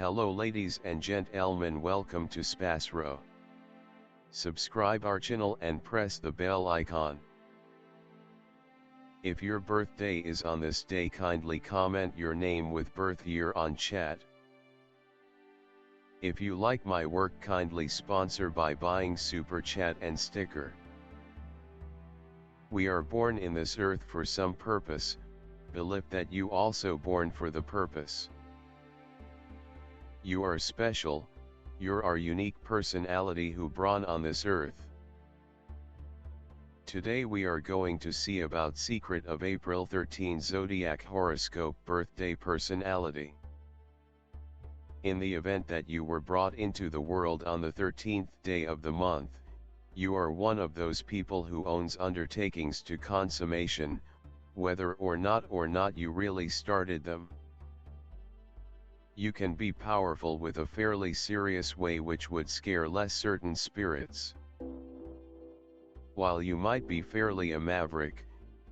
Hello ladies and gentlemen, welcome to SPASRO. Subscribe our channel and press the bell icon. If your birthday is on this day, kindly comment your name with birth year on chat. If you like my work, kindly sponsor by buying super chat and sticker. We are born in this earth for some purpose, believe that you also born for the purpose. You are special, you're our unique personality who born on this earth. Today we are going to see about secret of April 13 Zodiac horoscope birthday personality. In the event that you were brought into the world on the 13th day of the month, you are one of those people who owns undertakings to consummation, whether or not you really started them. You can be powerful with a fairly serious way which would scare less certain spirits. While you might be fairly a maverick,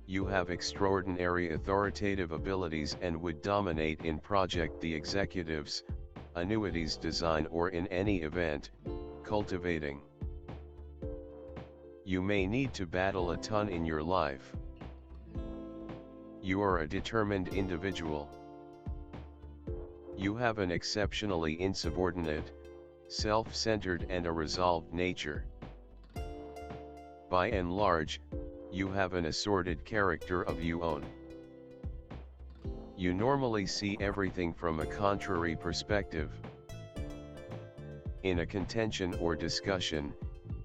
you have extraordinary authoritative abilities and would dominate in project the executives, annuities design or in any event, cultivating. You may need to battle a ton in your life. You are a determined individual. You have an exceptionally insubordinate, self-centered and a resolved nature. By and large, you have an assorted character of your own. You normally see everything from a contrary perspective. In a contention or discussion,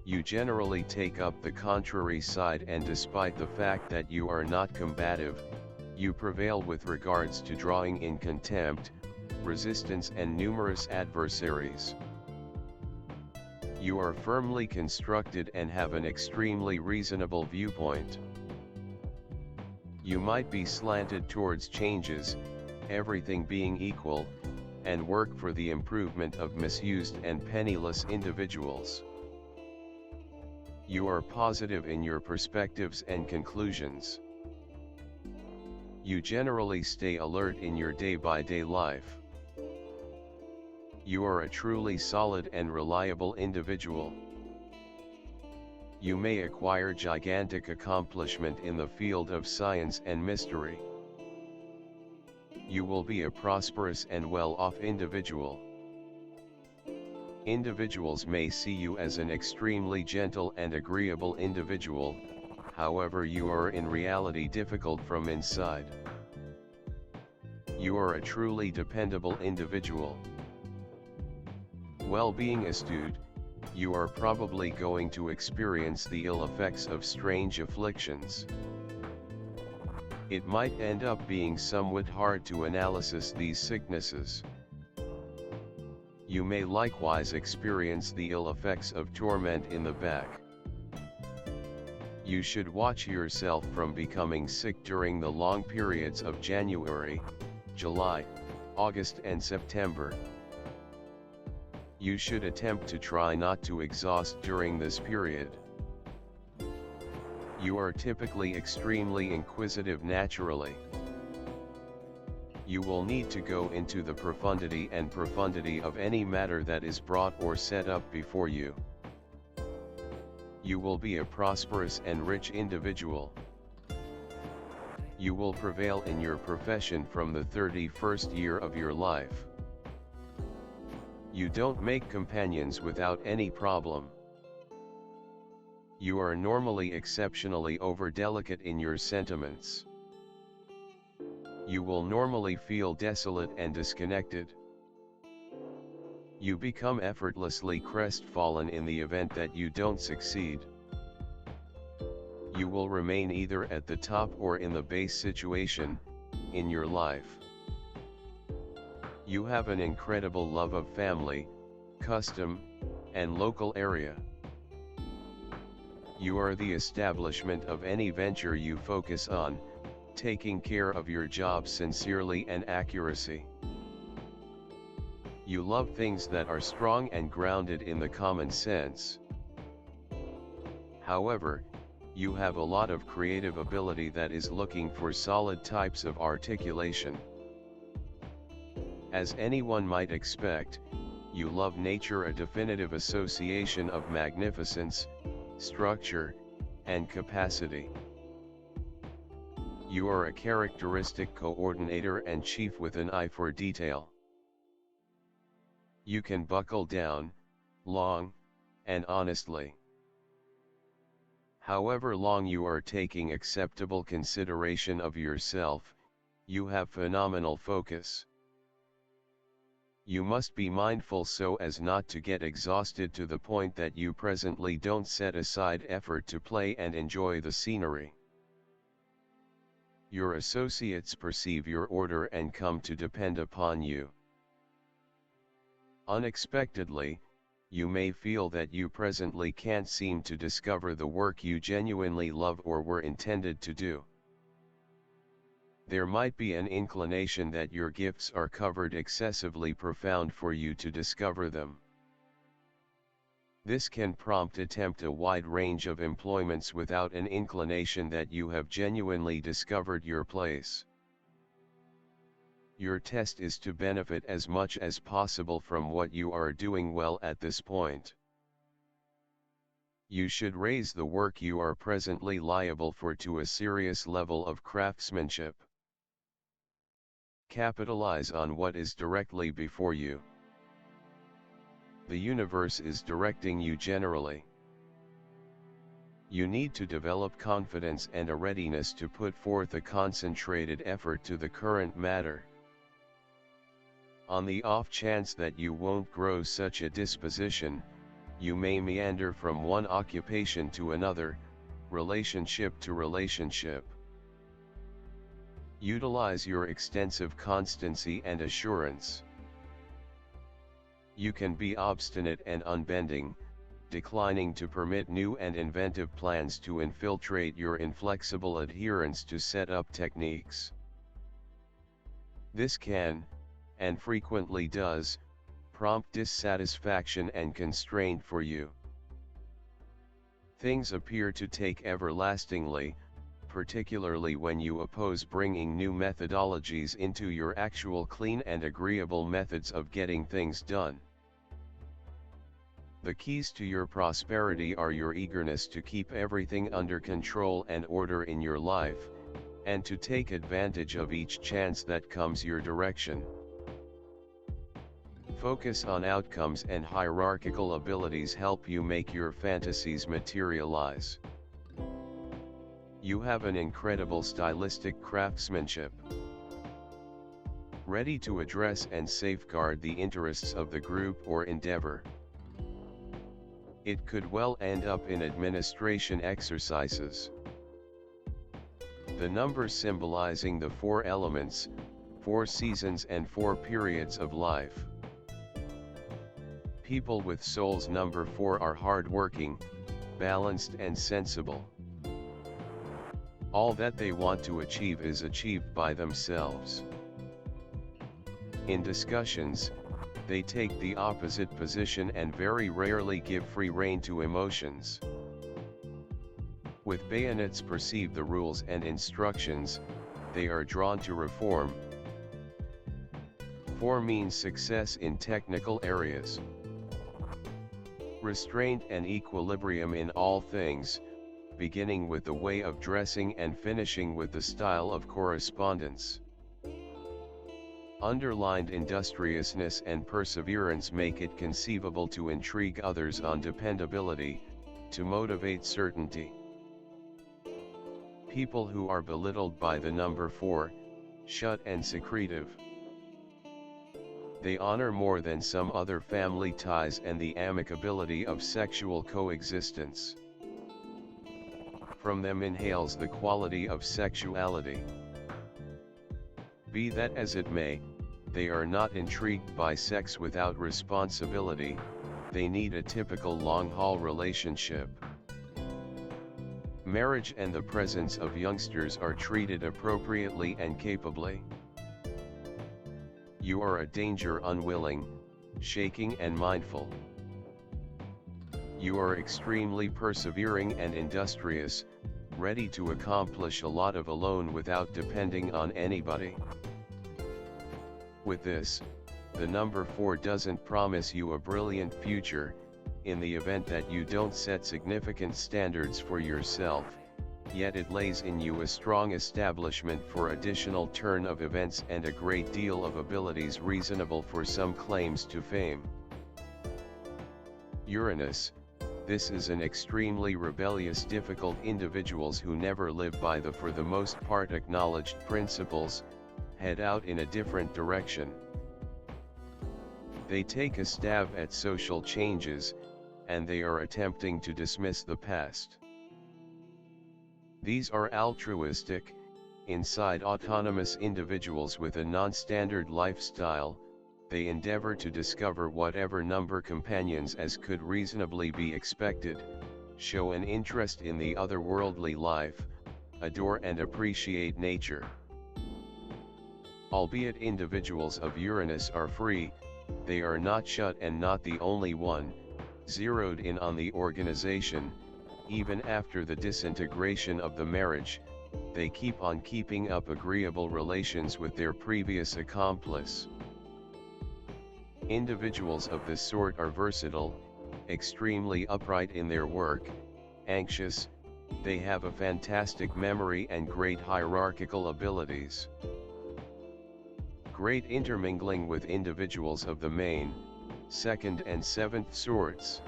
you generally take up the contrary side, and despite the fact that you are not combative, you prevail with regards to drawing in contempt, resistance and numerous adversaries. You are firmly constructed and have an extremely reasonable viewpoint. You might be slanted towards changes, everything being equal, and work for the improvement of misused and penniless individuals. You are positive in your perspectives and conclusions. You generally stay alert in your day-by-day life. You are a truly solid and reliable individual. You may acquire gigantic accomplishment in the field of science and mystery. You will be a prosperous and well-off individual. Individuals may see you as an extremely gentle and agreeable individual, however you are in reality difficult from inside. You are a truly dependable individual. While being astute, you are probably going to experience the ill effects of strange afflictions. It might end up being somewhat hard to analyze these sicknesses. You may likewise experience the ill effects of torment in the back. You should watch yourself from becoming sick during the long periods of January, July, August and September. You should attempt to try not to exhaust during this period. You are typically extremely inquisitive naturally. You will need to go into the profundity of any matter that is brought or set up before you. You will be a prosperous and rich individual. You will prevail in your profession from the 31st year of your life. You don't make companions without any problem. You are normally exceptionally over-delicate in your sentiments. You will normally feel desolate and disconnected. You become effortlessly crestfallen in the event that you don't succeed. You will remain either at the top or in the base situation in your life. You have an incredible love of family, custom, and local area. You are the establishment of any venture you focus on, taking care of your job sincerely and accuracy. You love things that are strong and grounded in the common sense. However, you have a lot of creative ability that is looking for solid types of articulation. As anyone might expect, you love nature, a definitive association of magnificence, structure, and capacity. You are a characteristic coordinator and chief with an eye for detail. You can buckle down, long, and honestly. However long you are taking acceptable consideration of yourself, you have phenomenal focus. You must be mindful so as not to get exhausted to the point that you presently don't set aside effort to play and enjoy the scenery. Your associates perceive your order and come to depend upon you. Unexpectedly, you may feel that you presently can't seem to discover the work you genuinely love or were intended to do. There might be an inclination that your gifts are covered excessively profound for you to discover them. This can prompt attempt a wide range of employments without an inclination that you have genuinely discovered your place. Your test is to benefit as much as possible from what you are doing well at this point. You should raise the work you are presently liable for to a serious level of craftsmanship. Capitalize on what is directly before you. The universe is directing you generally. You need to develop confidence and a readiness to put forth a concentrated effort to the current matter. On the off chance that you won't grow such a disposition, you may meander from one occupation to another, relationship to relationship. Utilize your extensive constancy and assurance. You can be obstinate and unbending, declining to permit new and inventive plans to infiltrate your inflexible adherence to set-up techniques. This can, and frequently does, prompt dissatisfaction and constraint for you. Things appear to take everlastingly, particularly when you oppose bringing new methodologies into your actual clean and agreeable methods of getting things done. The keys to your prosperity are your eagerness to keep everything under control and order in your life, and to take advantage of each chance that comes your direction. Focus on outcomes and hierarchical abilities help you make your fantasies materialize. You have an incredible stylistic craftsmanship. Ready to address and safeguard the interests of the group or endeavor. It could well end up in administration exercises. The numbers symbolizing the 4 elements, 4 seasons and 4 periods of life. People with soul's number 4 are hardworking, balanced and sensible. All that they want to achieve is achieved by themselves. In discussions, they take the opposite position and very rarely give free rein to emotions. With bayonets perceive the rules and instructions, they are drawn to reform. 4 means success in technical areas. Restraint and equilibrium in all things, beginning with the way of dressing and finishing with the style of correspondence. Underlined industriousness and perseverance make it conceivable to intrigue others on dependability, to motivate certainty. People who are belittled by the number 4, shut and secretive. They honor more than some other family ties and the amicability of sexual coexistence. From them inhales the quality of sexuality. Be that as it may, they are not intrigued by sex without responsibility, they need a typical long-haul relationship. Marriage and the presence of youngsters are treated appropriately and capably. You are a danger unwilling, shaking and mindful. You are extremely persevering and industrious, ready to accomplish a lot of alone without depending on anybody. With this, The number 4 doesn't promise you a brilliant future, in the event that you don't set significant standards for yourself, yet it lays in you a strong establishment for additional turn of events and a great deal of abilities reasonable for some claims to fame. Uranus, this is an extremely rebellious, difficult individuals who never live by the for the most part acknowledged principles, head out in a different direction. They take a stab at social changes, and they are attempting to dismiss the past. These are altruistic, inside autonomous individuals with a non-standard lifestyle. They endeavor to discover whatever number companions as could reasonably be expected, show an interest in the otherworldly life, adore and appreciate nature. Albeit individuals of Uranus are free, they are not shut and not the only one, zeroed in on the organization. Even after the disintegration of the marriage, they keep on keeping up agreeable relations with their previous accomplice. Individuals of this sort are versatile, extremely upright in their work, anxious, they have a fantastic memory and great hierarchical abilities. Great intermingling with individuals of the main, second and seventh sorts.